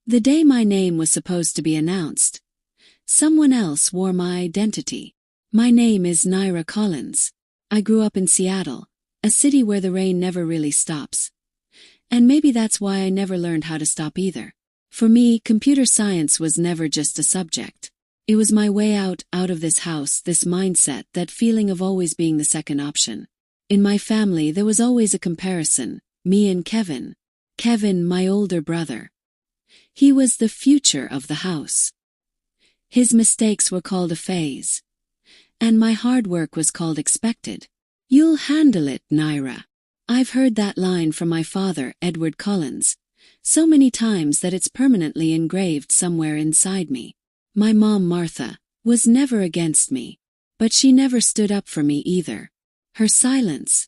The day my name was supposed to be announced, someone else wore my identity. My name is Naira Collins. I grew up in Seattle, a city where the rain never really stops. And maybe that's why I never learned how to stop either. For me, computer science was never just a subject. It was my way out of this house, this mindset, that feeling of always being the second option. In my family, there was always a comparison, me and Kevin. Kevin, my older brother. He was the future of the house. His mistakes were called a phase. And my hard work was called expected. You'll handle it, Naira. I've heard that line from my father, Edward Collins, so many times that it's permanently engraved somewhere inside me. My mom, Martha, was never against me, but she never stood up for me either. Her silence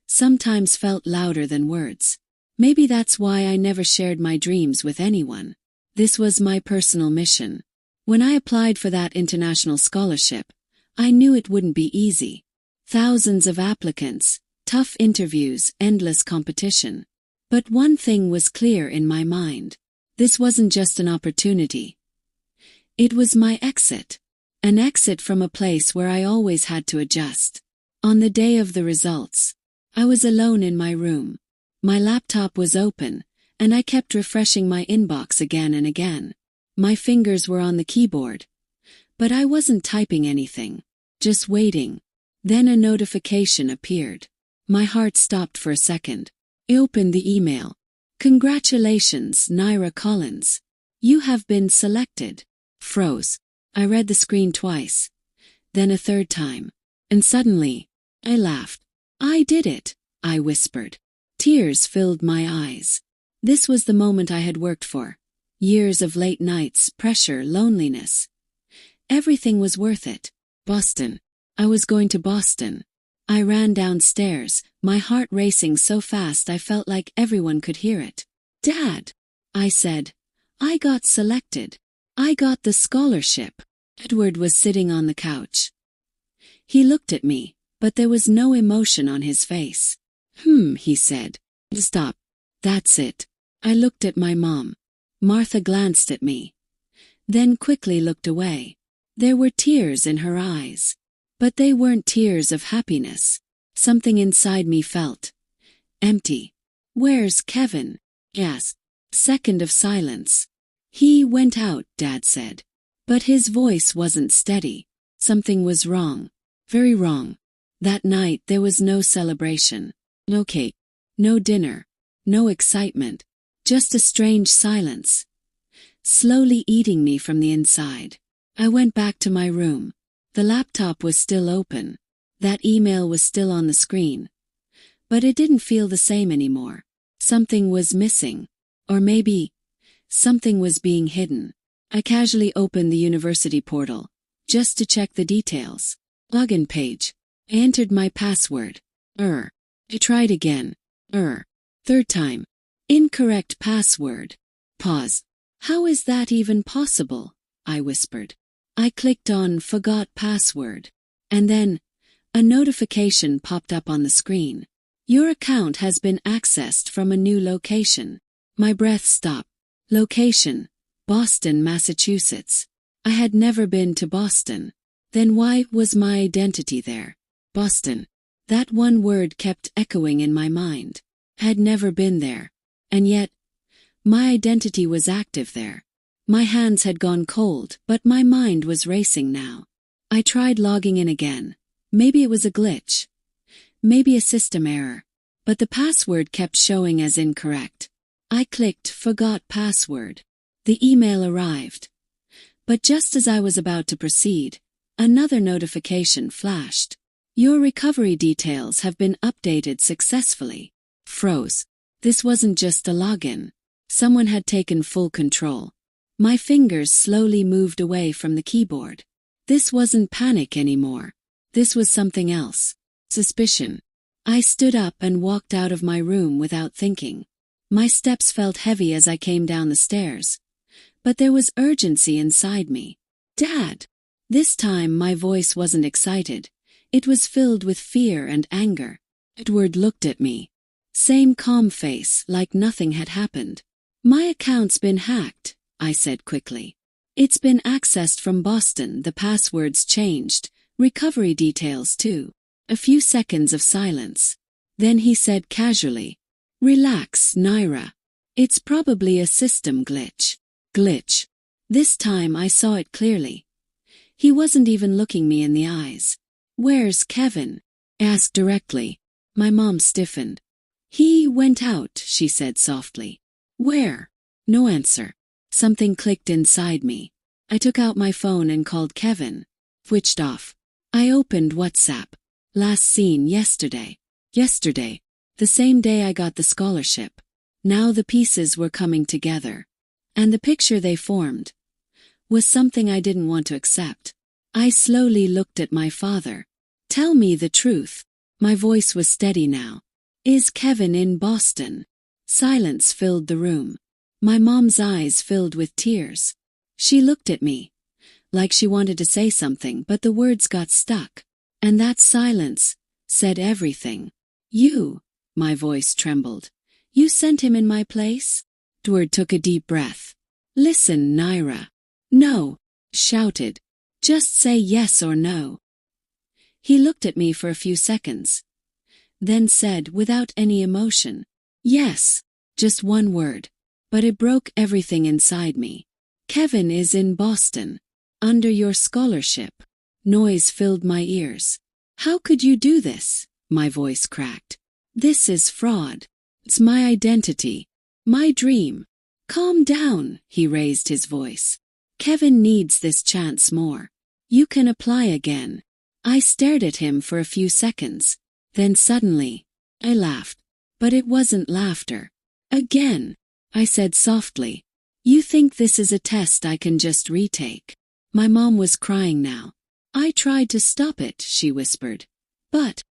sometimes felt louder than words. Maybe that's why I never shared my dreams with anyone. This was my personal mission. When I applied for that international scholarship, I knew it wouldn't be easy. Thousands of applicants, tough interviews, endless competition. But one thing was clear in my mind. This wasn't just an opportunity. It was my exit. An exit from a place where I always had to adjust. On the day of the results, I was alone in my room. My laptop was open, and I kept refreshing my inbox again and again. My fingers were on the keyboard. But I wasn't typing anything, just waiting. Then a notification appeared. My heart stopped for a second. I opened the email. Congratulations, Naira Collins. You have been selected. Froze. I read the screen twice. Then a third time. And suddenly, I laughed. I did it, I whispered. Tears filled my eyes. This was the moment I had worked for. Years of late nights, pressure, loneliness. Everything was worth it. Boston. I was going to Boston. I ran downstairs, my heart racing so fast I felt like everyone could hear it. Dad, I said, I got selected. I got the scholarship. Edward was sitting on the couch. He looked at me, but there was no emotion on his face. He said. Stop. That's it. I looked at my mom. Martha glanced at me. Then quickly looked away. There were tears in her eyes. But they weren't tears of happiness. Something inside me felt empty. Where's Kevin? Yes. Second of silence. He went out, Dad said. But his voice wasn't steady. Something was wrong. Very wrong. That night there was no celebration. No cake. No dinner. No excitement. Just a strange silence. Slowly eating me from the inside. I went back to my room. The laptop was still open. That email was still on the screen. But it didn't feel the same anymore. Something was missing. Or maybe something was being hidden. I casually opened the university portal, just to check the details. Login page. I entered my password. I tried again. Third time. Incorrect password. Pause. How is that even possible? I whispered. I clicked on Forgot Password. And then, a notification popped up on the screen. Your account has been accessed from a new location. My breath stopped. Location: Boston, Massachusetts. I had never been to Boston. Then why was my identity there? Boston. That one word kept echoing in my mind. I had never been there. And yet, my identity was active there. My hands had gone cold, but my mind was racing now. I tried logging in again. Maybe it was a glitch. Maybe a system error. But the password kept showing as incorrect. I clicked Forgot Password. The email arrived. But just as I was about to proceed, another notification flashed. Your recovery details have been updated successfully. Froze. This wasn't just a login. Someone had taken full control. My fingers slowly moved away from the keyboard. This wasn't panic anymore. This was something else. Suspicion. I stood up and walked out of my room without thinking. My steps felt heavy as I came down the stairs. But there was urgency inside me. Dad! This time my voice wasn't excited. It was filled with fear and anger. Edward looked at me. Same calm face, like nothing had happened. My account's been hacked, I said quickly. It's been accessed from Boston, the passwords changed, recovery details too. A few seconds of silence. Then he said casually, "Relax, Naira. It's probably a system glitch." Glitch. This time I saw it clearly. He wasn't even looking me in the eyes. "Where's Kevin?" asked directly. My mom stiffened. "He went out," she said softly. "Where?" No answer. Something clicked inside me. I took out my phone and called Kevin. Switched off. I opened WhatsApp. Last seen yesterday. Yesterday. The same day I got the scholarship. Now the pieces were coming together. And the picture they formed was something I didn't want to accept. I slowly looked at my father. "Tell me the truth." My voice was steady now. "Is Kevin in Boston?" Silence filled the room. My mom's eyes filled with tears. She looked at me, like she wanted to say something, but the words got stuck. And that silence said everything. "You," my voice trembled. "You sent him in my place?" Edward took a deep breath. "Listen, Naira." "No," shouted. "Just say yes or no." He looked at me for a few seconds, then said without any emotion, "Yes." Just one word. But it broke everything inside me. "Kevin is in Boston. Under your scholarship." Noise filled my ears. "How could you do this?" My voice cracked. "This is fraud. It's my identity. My dream." "Calm down," he raised his voice. "Kevin needs this chance more. You can apply again." I stared at him for a few seconds. Then suddenly, I laughed. But it wasn't laughter. "Again," I said softly. "You think this is a test I can just retake?" My mom was crying now. "I tried to stop it," she whispered. But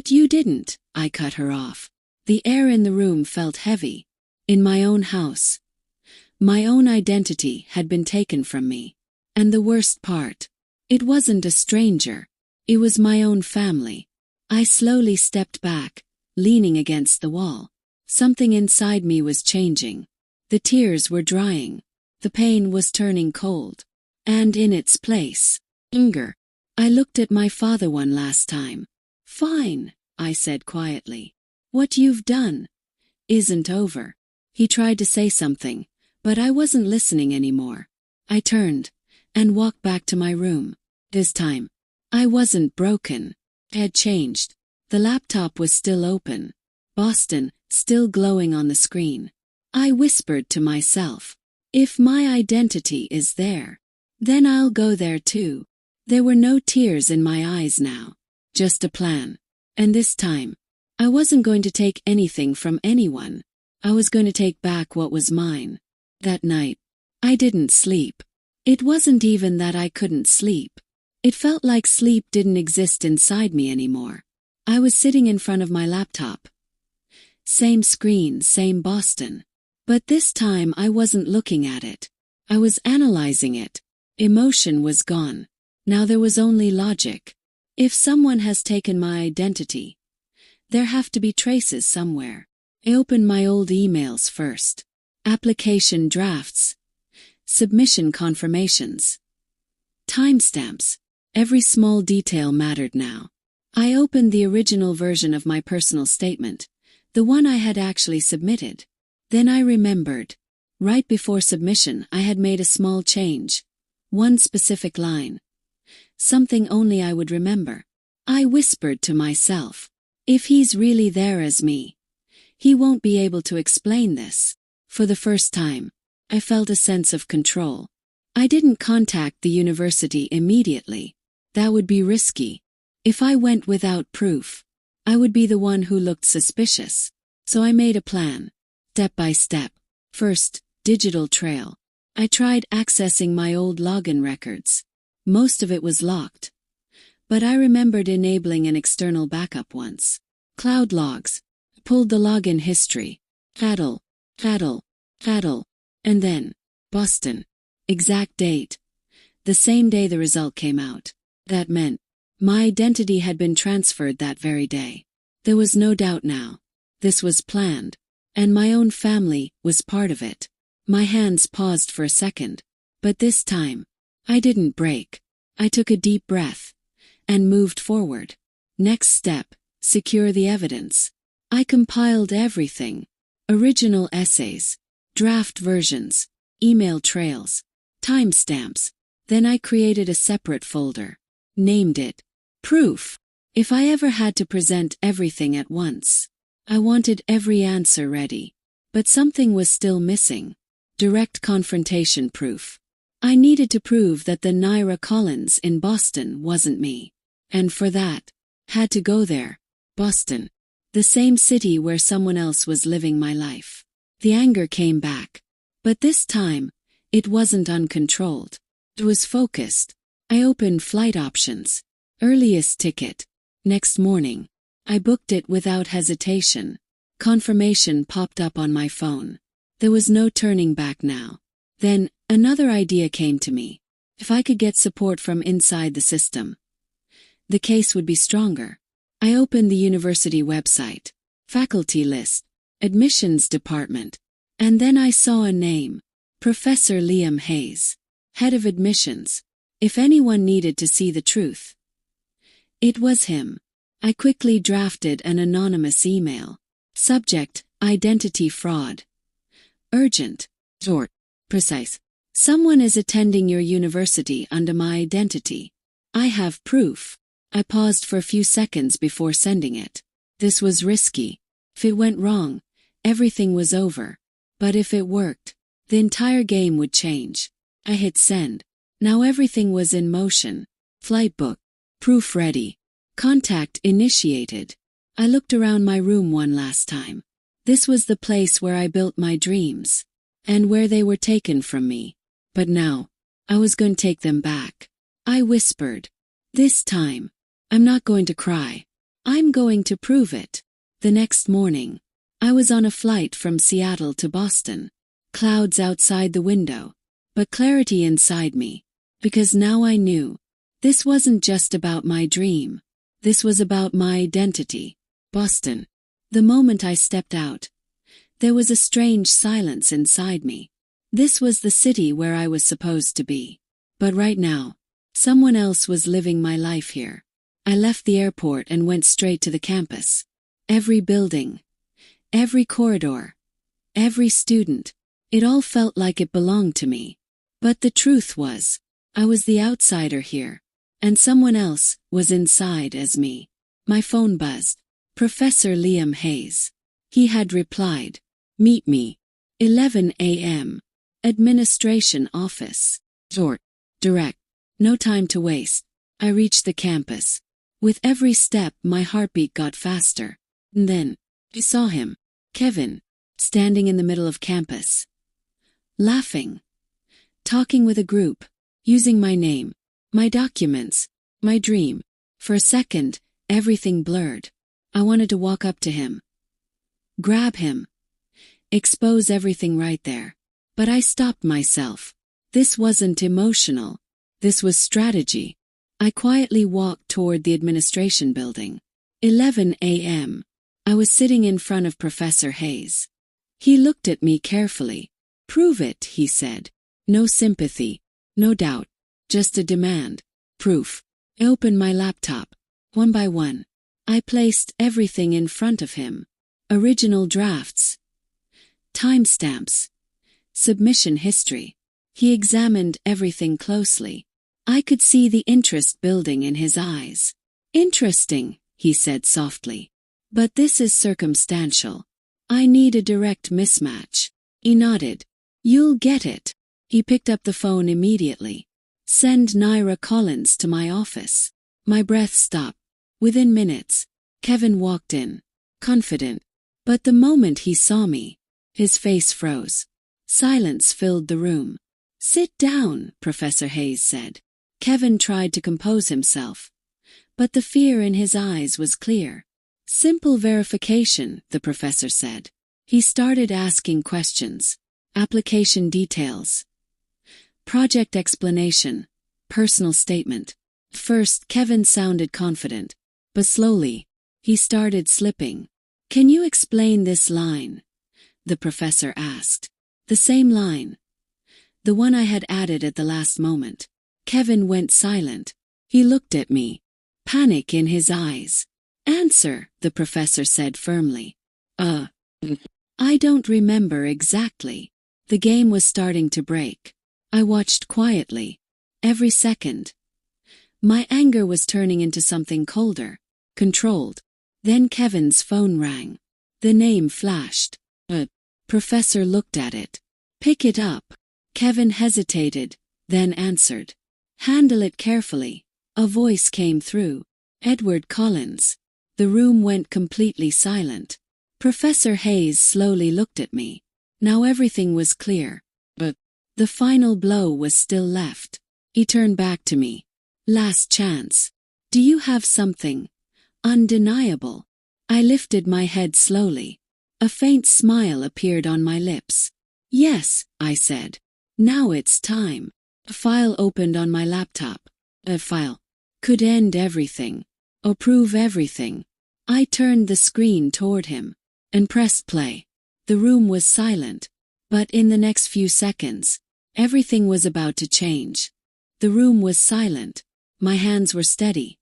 you didn't," I cut her off. The air in the room felt heavy. In my own house, my own identity had been taken from me. And the worst part, it wasn't a stranger. It was my own family. I slowly stepped back, leaning against the wall. Something inside me was changing. The tears were drying. The pain was turning cold. And in its place, anger. I looked at my father one last time. "Fine," I said quietly. "What you've done isn't over." He tried to say something, but I wasn't listening anymore. I turned and walked back to my room. This time, I wasn't broken. I had changed. The laptop was still open. Boston, still glowing on the screen. I whispered to myself, "If my identity is there, then I'll go there too." There were no tears in my eyes now. Just a plan. And this time, I wasn't going to take anything from anyone. I was going to take back what was mine. That night, I didn't sleep. It wasn't even that I couldn't sleep. It felt like sleep didn't exist inside me anymore. I was sitting in front of my laptop. Same screen, same Boston. But this time I wasn't looking at it. I was analyzing it. Emotion was gone. Now there was only logic. If someone has taken my identity, there have to be traces somewhere. I opened my old emails first. Application drafts. Submission confirmations. Timestamps. Every small detail mattered now. I opened the original version of my personal statement, the one I had actually submitted. Then I remembered. Right before submission I had made a small change. One specific line. Something only I would remember. I whispered to myself, "If he's really there as me, he won't be able to explain this." For the first time, I felt a sense of control. I didn't contact the university immediately. That would be risky. If I went without proof, I would be the one who looked suspicious. So I made a plan. Step by step. First, digital trail. I tried accessing my old login records. Most of it was locked. But I remembered enabling an external backup once. Cloud logs. Pulled the login history. Paddle. And then, Boston. Exact date. The same day the result came out. That meant, my identity had been transferred that very day. There was no doubt now. This was planned. And my own family was part of it. My hands paused for a second, but this time, I didn't break. I took a deep breath and moved forward. Next step, secure the evidence. I compiled everything. Original essays, draft versions, email trails, timestamps. Then I created a separate folder. Named it Proof. If I ever had to present everything at once, I wanted every answer ready. But something was still missing. Direct confrontation proof. I needed to prove that the Naira Collins in Boston wasn't me. And for that, had to go there. Boston. The same city where someone else was living my life. The anger came back. But this time, it wasn't uncontrolled. It was focused. I opened flight options. Earliest ticket. Next morning. I booked it without hesitation. Confirmation popped up on my phone. There was no turning back now. Then, another idea came to me. If I could get support from inside the system, the case would be stronger. I opened the university website, faculty list, admissions department, and then I saw a name. Professor Liam Hayes, head of admissions. If anyone needed to see the truth, it was him. I quickly drafted an anonymous email. Subject, identity fraud. Urgent. Short. Precise. Someone is attending your university under my identity. I have proof. I paused for a few seconds before sending it. This was risky. If it went wrong, everything was over. But if it worked, the entire game would change. I hit send. Now everything was in motion. Flight book. Proof ready. Contact initiated. I looked around my room one last time. This was the place where I built my dreams. And where they were taken from me. But now, I was going to take them back. I whispered. This time, I'm not going to cry. I'm going to prove it. The next morning, I was on a flight from Seattle to Boston. Clouds outside the window, but clarity inside me. Because now I knew. This wasn't just about my dream. This was about my identity. Boston. The moment I stepped out, there was a strange silence inside me. This was the city where I was supposed to be. But right now, someone else was living my life here. I left the airport and went straight to the campus. Every building, every corridor, every student, it all felt like it belonged to me. But the truth was, I was the outsider here, and someone else was inside as me. My phone buzzed. Professor Liam Hayes. He had replied. Meet me. 11 a.m. Administration office. Short. Direct. No time to waste. I reached the campus. With every step my heartbeat got faster. And then, I saw him. Kevin. Standing in the middle of campus. Laughing. Talking with a group. Using my name. My documents. My dream. For a second, everything blurred. I wanted to walk up to him. Grab him. Expose everything right there. But I stopped myself. This wasn't emotional. This was strategy. I quietly walked toward the administration building. 11 a.m. I was sitting in front of Professor Hayes. He looked at me carefully. Prove it, he said. No sympathy. No doubt. Just a demand. Proof. I opened my laptop. One by one. I placed everything in front of him. Original drafts. Timestamps. Submission history. He examined everything closely. I could see the interest building in his eyes. Interesting, he said softly. But this is circumstantial. I need a direct mismatch. He nodded. You'll get it. He picked up the phone immediately. Send Naira Collins to my office. My breath stopped. Within minutes, Kevin walked in. Confident. But the moment he saw me, his face froze. Silence filled the room. Sit down, Professor Hayes said. Kevin tried to compose himself. But the fear in his eyes was clear. Simple verification, the professor said. He started asking questions. Application details. Project explanation. Personal statement. First, Kevin sounded confident. But slowly, he started slipping. Can you explain this line? The professor asked. The same line. The one I had added at the last moment. Kevin went silent. He looked at me. Panic in his eyes. Answer, the professor said firmly. I don't remember exactly. The game was starting to break. I watched quietly. Every second. My anger was turning into something colder, controlled. Then Kevin's phone rang. The name flashed. Professor looked at it. Pick it up. Kevin hesitated, then answered. Handle it carefully. A voice came through. Edward Collins. The room went completely silent. Professor Hayes slowly looked at me. Now everything was clear. But the final blow was still left. He turned back to me. Last chance. Do you have something undeniable? I lifted my head slowly. A faint smile appeared on my lips. Yes, I said. Now it's time. A file opened on my laptop. A file. Could end everything. Or prove everything. I turned the screen toward him. And pressed play. The room was silent. But in the next few seconds, everything was about to change. The room was silent. My hands were steady.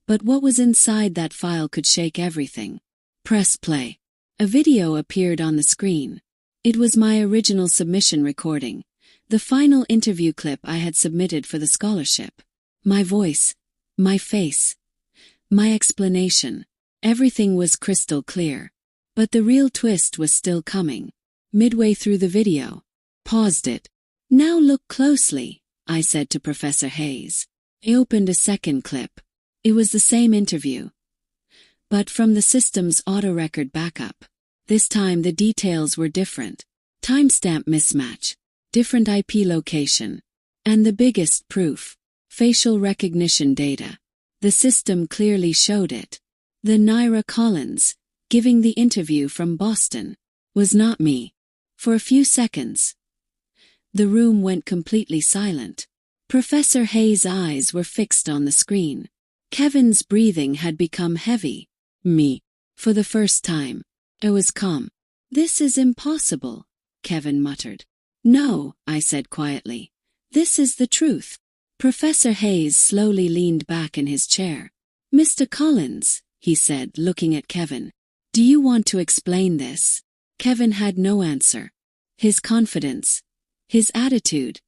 But what was inside that file could shake everything. Press play. A video appeared on the screen. It was my original submission recording. The final interview clip I had submitted for the scholarship. My voice. My face. My explanation. Everything was crystal clear. But the real twist was still coming. Midway through the video. Paused it. Now look closely, I said to Professor Hayes. He opened a second clip. It was the same interview. But from the system's auto-record backup. This time the details were different. Timestamp mismatch. Different IP location. And the biggest proof. Facial recognition data. The system clearly showed it. The Naira Collins, giving the interview from Boston, was not me. For a few seconds, the room went completely silent. Professor Hayes' eyes were fixed on the screen. Kevin's breathing had become heavy. Me. For the first time, I was calm. This is impossible, Kevin muttered. No, I said quietly. This is the truth. Professor Hayes slowly leaned back in his chair. Mr. Collins, he said, looking at Kevin. Do you want to explain this? Kevin had no answer. His confidence, his attitude,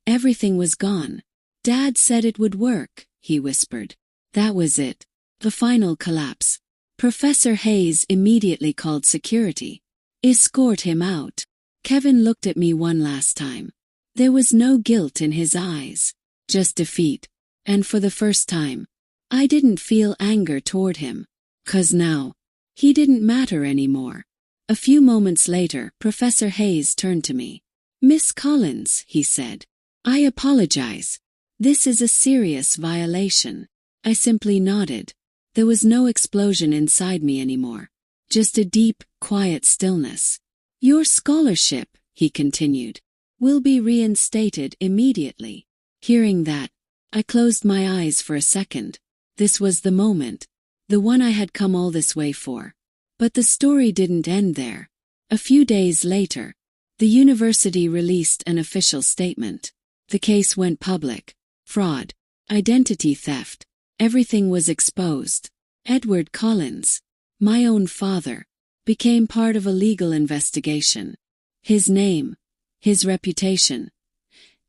everything was gone. Dad said it would work, he whispered. That was it. The final collapse. Professor Hayes immediately called security. Escort him out. Kevin looked at me one last time. There was no guilt in his eyes, just defeat. And for the first time, I didn't feel anger toward him. 'Cause now, he didn't matter anymore. A few moments later, Professor Hayes turned to me. Miss Collins, he said. I apologize. This is a serious violation. I simply nodded. There was no explosion inside me anymore. Just a deep, quiet stillness. Your scholarship, he continued, will be reinstated immediately. Hearing that, I closed my eyes for a second. This was the moment. The one I had come all this way for. But the story didn't end there. A few days later, the university released an official statement. The case went public. Fraud. Identity theft. Everything was exposed. Edward Collins, my own father, became part of a legal investigation. His name, his reputation,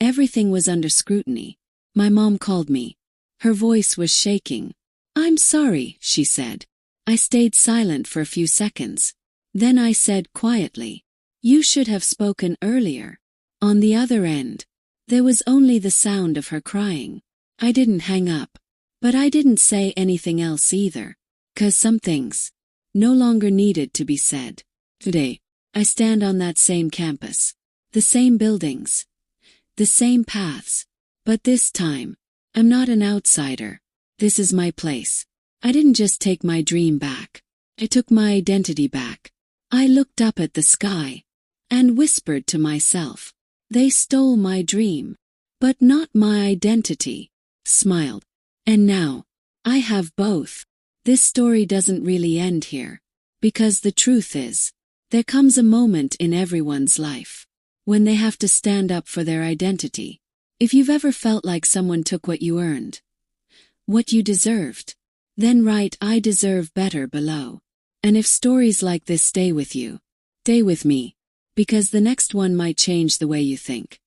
everything was under scrutiny. My mom called me. Her voice was shaking. I'm sorry, she said. I stayed silent for a few seconds. Then I said quietly, you should have spoken earlier. On the other end, there was only the sound of her crying. I didn't hang up. But I didn't say anything else either. 'Cause some things no longer needed to be said. Today, I stand on that same campus. The same buildings. The same paths. But this time, I'm not an outsider. This is my place. I didn't just take my dream back. I took my identity back. I looked up at the sky and whispered to myself. They stole my dream, but not my identity. Smiled. And now, I have both. This story doesn't really end here. Because the truth is, there comes a moment in everyone's life when they have to stand up for their identity. If you've ever felt like someone took what you earned, what you deserved, then write "I deserve better" below. And if stories like this stay with you, stay with me, because the next one might change the way you think.